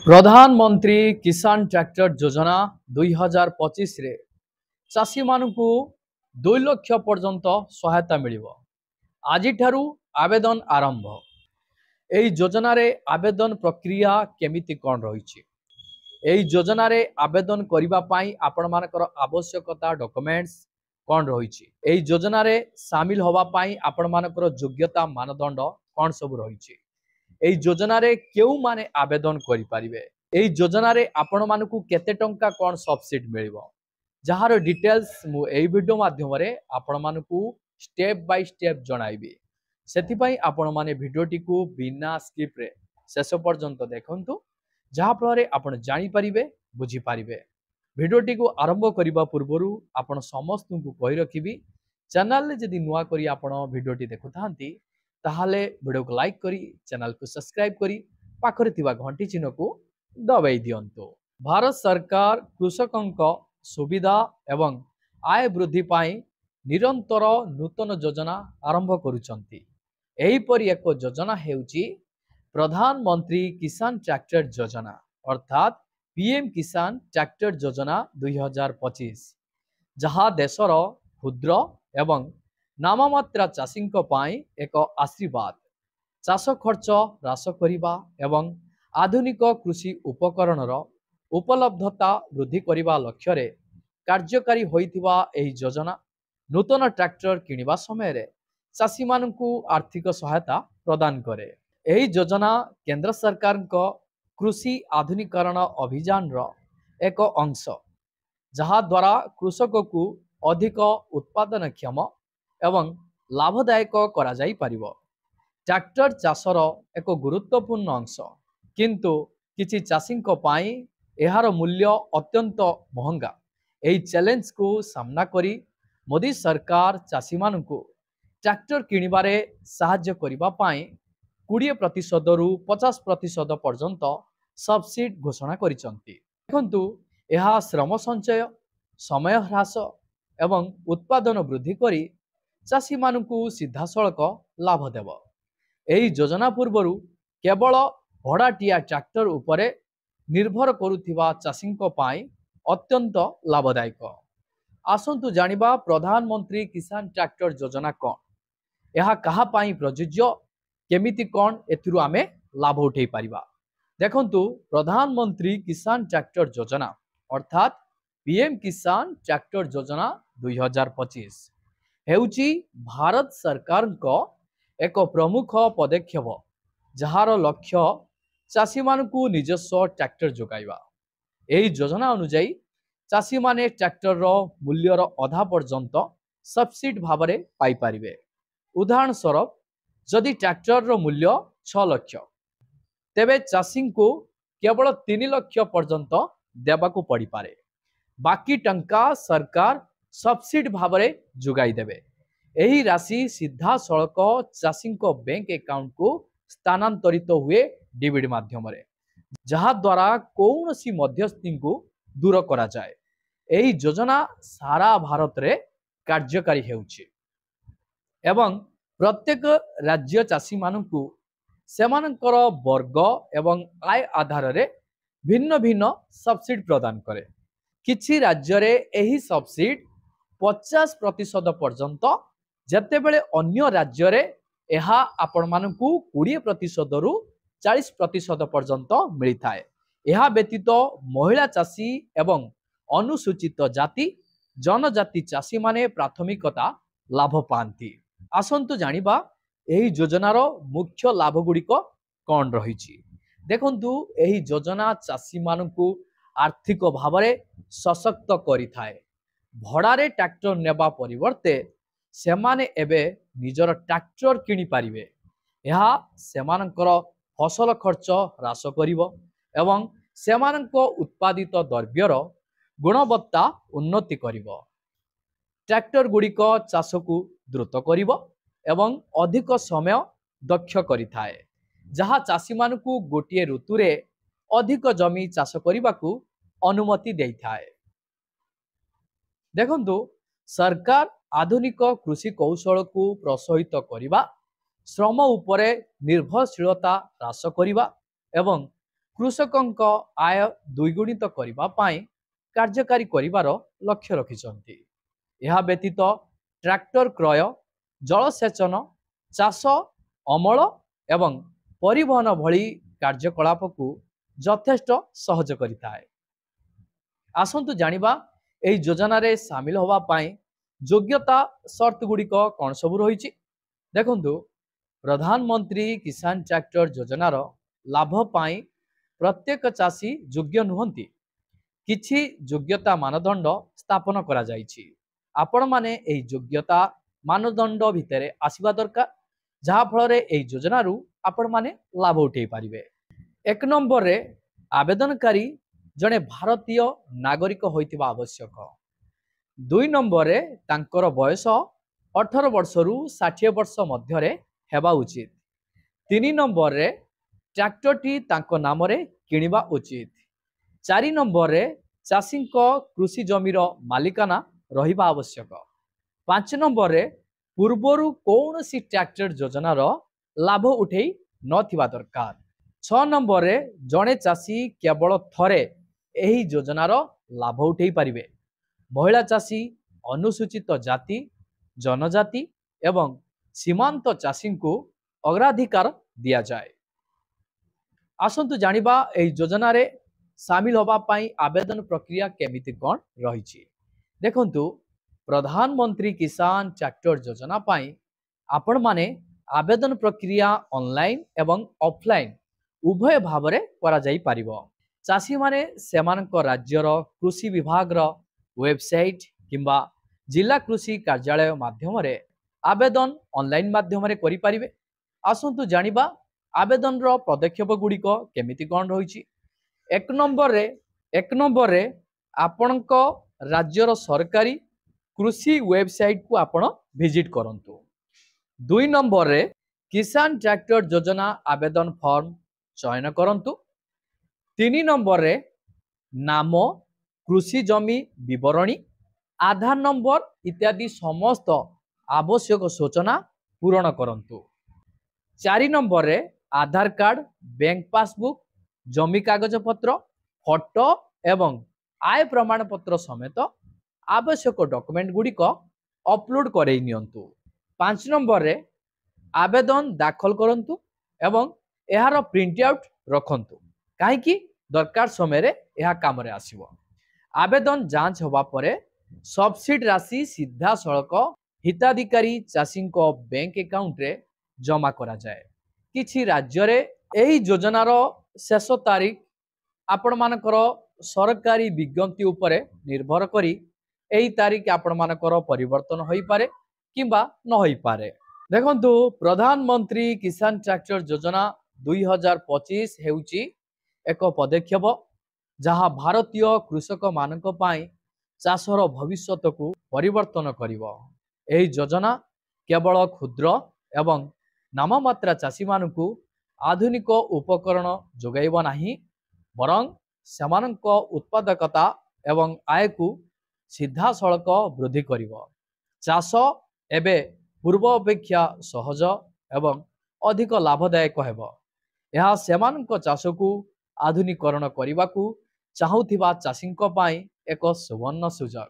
प्रधानमंत्री किसान ट्रैक्टर योजना 2025 रे चाषी मानकु 2 लाख पर्यंत सहायता मिलिबो। आज ठारू आवेदन आरंभ। एई योजना रे आवेदन प्रक्रिया केमिति कोन रहिछि। एई योजना रे आवेदन करिबा पाई आपण मानकर आवश्यकता डॉक्यूमेंट्स कोन रहिछि। एई योजना रे शामिल होबा पाई आपण मानकर योग्यता मानदंड कोन सब रहिछि। एई योजना रे केउ माने आवेदन करि परिबे। एई योजना रे आपण मानकु केते टंका कोन सब्सिडी मिलिबो जहार डिटेल्स मु एई वीडियो माध्यम रे आपण मानकु स्टेप बाय स्टेप जणाइबी। सेति पई आपण माने वीडियोटी को बिना स्किप रे शेष पर्यंत देखंतु जहा फल रे आपण जानि परिबे बुझी परिबे। वीडियोटी को आरंभ करिबा पूर्वरु आपण समस्त को कहि रखिबी चैनल रे जदी नुवा करी आपण वीडियोटी देखुथांती ताहाले वीडियो को लाइक करी चैनल को सब्सक्राइब करी पाखरे थिबा घंटी चिन्ह को दबाई दियंतु। भारत सरकार कृषकों सुविधा एवं आय वृद्धि पाई निरंतर नूतन योजना आरंभ करुचंती। एहीपरि एक योजना हेउची प्रधानमंत्री किसान ट्रैक्टर योजना अर्थात पीएम किसान ट्रैक्टर योजना 2025 जहा देशर क्षुद्र एवं नाममात्रा चाषी एक आशीर्वाद। चाष खर्च ह्रास करिबा एवं आधुनिक कृषि उपकरणर उपलब्धता वृद्धि करिबा लक्ष्य रे कार्यकारी होइथिबा एही योजना नूतन ट्रैक्टर किनिबा समय रे चाषी मानकु आर्थिक सहायता प्रदान करे। एही योजना केंद्र सरकार को कृषि आधुनिकरण अभियान रो एक अंश जहा द्वारा कृषक को अधिक उत्पादनक्षम एवं लाभदायक करा जाई परिबो। ट्रैक्टर चाषर एक गुरुत्वपूर्ण अंश किंतु किछि चाषी पाई एहार मूल्य अत्यंत महंगा। एही चैलेंज को सामना करी मोदी सरकार चाषी मानकु ट्रैक्टर किनिबारे सहाय्य करिबा पाई 20% रु 50% पर्यंत सब्सिडी घोषणा करिसंती। देखंतु एहा श्रम संचय समय ह्रास एवं उत्पादन वृद्धि करी चाषी मानकु सीधासलख लाभ देव। एही योजना पूर्वरु केवल भड़ाटिया ट्रैक्टर उपरे निर्भर करुथिबा चाषी पाई अत्यंत लाभदायक। आसंतु जानिबा प्रधानमंत्री किसान ट्रैक्टर योजना कौन, यह कहा पाई प्रযোज्य, केमिति कौन एथिरु आमे लाभ उठै परिबा। देखंतु प्रधानमंत्री किसान ट्रैक्टर योजना अर्थात पीएम किसान ट्रैक्टर योजना 2025 हेउची भारत सरकार को एक प्रमुख पदक्षेप जहार लक्ष्य चाषी मानकु निजस्व ट्रैक्टर जोगाइबा। एही योजना अनुसार चाषी माने ट्रैक्टर रो मूल्यर अधा पर्यंत सब्सिडी भाव में पाई परिबे। उदाहरण स्वरूप जदि ट्रैक्टर रो मूल्य 6 लाख तेबे चाषी को केवल 3 लाख पर्यंत देबाकू पड़ी पारे। बाकी टंका सरकार सब्सिडी भाव में जोगाई देबे। एही राशि सीधा सड़क चाषी बैंक अकाउंट को स्थानांतरित हुए डीबीडी माध्यम रे जहा द्वारा कौनसी मध्यस्थी को दूर करा जाए। एही योजना सारा भारत रे कार्यकारी हेउछि एवं प्रत्येक राज्य चाषी मानकु सेमानकर वर्ग एवं आय आधार रे भिन्न भिन्न सब्सिडी प्रदान करे। किछि राज्य रे एही सब्सिडी 50% पर्यंत जेतेबेले अन्य राज्य रे एहा आपण मानकु 20% रु 40% पर्यंत मिलिथाए। एहा व्यतीत महिला चाषी एवं अनुसूचित जाति जनजाति चाषी माने प्राथमिकता लाभ पांती। आसंतु जानिबा एही योजनार मुख्य लाभ गुड़िक कौन रहिछि। देखंतु एही योजना चाषी मानकु आर्थिक भाव में सशक्त करिथाए। भड़ारे ट्रैक्टर नेबा परिवर्ते सेमाने एबे निजर ट्रैक्टर किनि पारिबे। यह सेमानकर फसल खर्च ह्रास करिवो एवं सेमानक उत्पादित द्रव्यर गुणवत्ता उन्नति करिवो। ट्रैक्टर गुड़िक चाष को द्रुत करिवो एवं अधिक समय दक्ष करिथाए जहा चाषी मानकु गोटिए ऋतु रे अधिक जमी चाष करिबाकू अनुमति देइथाए। देखंतु सरकार आधुनिक कृषि कौशल को प्रोत्साहित करिबा, श्रम उपरे निर्भरशीलता ह्रास करिबा एवं कृषकଙ୍କ आय द्विगुणित करबा पाई कार्यकारी करिवार लक्ष्य रखिछन्ति। यह व्यतीत ट्रैक्टर क्रय, जलसेचन, चाष, अमल एवं परिवहन भली कार्यकलाप को यथेष्ट सहज करिताए। आसंतु जानिबा एही योजना रे शामिल होबा पाई योग्यता शर्त गुड़िक कौन सब रही। देखंतु प्रधानमंत्री किसान ट्रैक्टर योजनार लाभ पाई प्रत्येक चाषी योग्य नुहंती। किछि योग्यता मानदंड स्थापन करा जाइछि। आपण माने एही योग्यता मानदंड भितरे आसीबा दरकार, जहा फल रे एही योजना रु आपण माने लाभ उठेई पारिबे। एक नंबर रे आवेदनकारी जड़े भारतीय नागरिक होइतिबा आवश्यक। 2 नंबर रे तांकर बयस 18 वर्ष रु 60 वर्ष मध्य हेबा उचित। 3 नंबर रे ट्रैक्टर टी तांको नाम रे किनिबा उचित। 4 नंबर रे चाषी कृषि जमीर मालिकाना रहिबा आवश्यक। 5 नंबर रे पूर्वरु कौनसी ट्रैक्टर योजनार लाभ उठेई नथिबा दरकार। 6 नंबर रे जड़े चाषी केवल थरे एही योजनार लाभ उठेई पारिबे। महिला चाषी, अनुसूचित जाति, जनजाति एवं सीमांत चाषी को अग्राधिकार दिया जाए। आसंतु जानिबा एही योजना रे शामिल होबा पाई आवेदन प्रक्रिया केमिति कोन रहिछि। देखंतु प्रधानमंत्री किसान ट्रैक्टर योजना पाई आपण माने आवेदन प्रक्रिया ऑनलाइन एवं ऑफलाइन उभय भाव रे करा जाई पारिबो। चाषी माने सेमानक राज्यर कृषि विभाग रो वेबसाइट किंबा जिला कृषि कार्यालय माध्यम रे आवेदन ऑनलाइन माध्यम रे करि पारिबे। आसंतु जानिबा आवेदन रो पदक्षेप गुड़िक केमिति कोन रहिछि। एक नंबर रे आपणक राज्यर सरकारी कृषि वेबसाइट को आपण विजिट करंतु। 2 नंबर रे किसान ट्रैक्टर योजना आवेदन फॉर्म चयन करंतु। 3 नंबर रे नाम, कृषि जमी विवरणी, आधार नंबर इत्यादि समस्त आवश्यक सूचना पूरण करंतु। 4 नंबर रे आधार कार्ड, बैंक पासबुक, जमी कागज पत्र, फोटो एवं आय प्रमाण पत्र समेत आवश्यक डॉक्यूमेंट गुड़िक अपलोड करई नियंतु। 5 नंबर रे आवेदन दाखल करंतु एवं एहार प्रिंट आउट रखंतु, काहेकि दरकार समय रे एहा काम रे आसीबो। आवेदन जांच होबा परे सब्सिडी राशि सीधा सड़क हिताधिकारी चाषी को बैंक अकाउंट रे जमा करा जाए। किछि राज्य रे एही योजनार शेष तारीख आपण मानकर सरकारी विज्ञप्ति उपरे निर्भर करी एही तारीख आपण मानकर परिवर्तन होई पारे किंबा न होई पारे। देखंतु प्रधानमंत्री किसान ट्रैक्टर योजना 2025 हेउची एक पदक्षेप जहाँ भारतीय कृषक मानक पाई चाषर भविष्यत को परिवर्तन करिवो। एही योजना केवल क्षुद्र एवं नाममात्रा चाषी मानकु आधुनिक उपकरण जोगाइब नाही, बरं सेमानक उत्पादकता एवं आय को सीधा सड़क वृद्धि करिवो। चाष एबे पूर्व अपेक्षा सहज एवं अधिक लाभदायक हेबो। यह सेमानक चाष को आधुनिकरण करने को चाहूथिबा चाषींक पाई एक सुवर्ण सुजोग।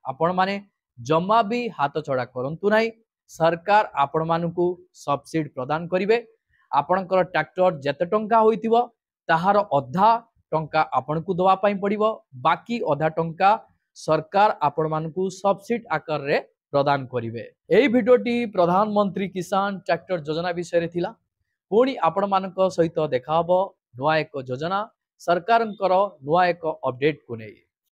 आपण माने जमा भी हाथ छड़ा करंतु नाही। सरकार आपण मानकु सब्सिडी प्रदान करिवे। आपणकर ट्रैक्टर जेते टंका होइतिबो ताहार अधा टंका आपनकु दवा पाई पड़िबो, बाकी अधा टंका सरकार आपण मानकु सब्सिडी आकार रे प्रदान करिवे। एही भिडियोटी प्रधानमंत्री किसान ट्रैक्टर योजना विषय थिला। पुणी आपण मानक सहित देखा हबो नुआ एक योजना सरकारंकर नुआ एक अपडेट को नहीं।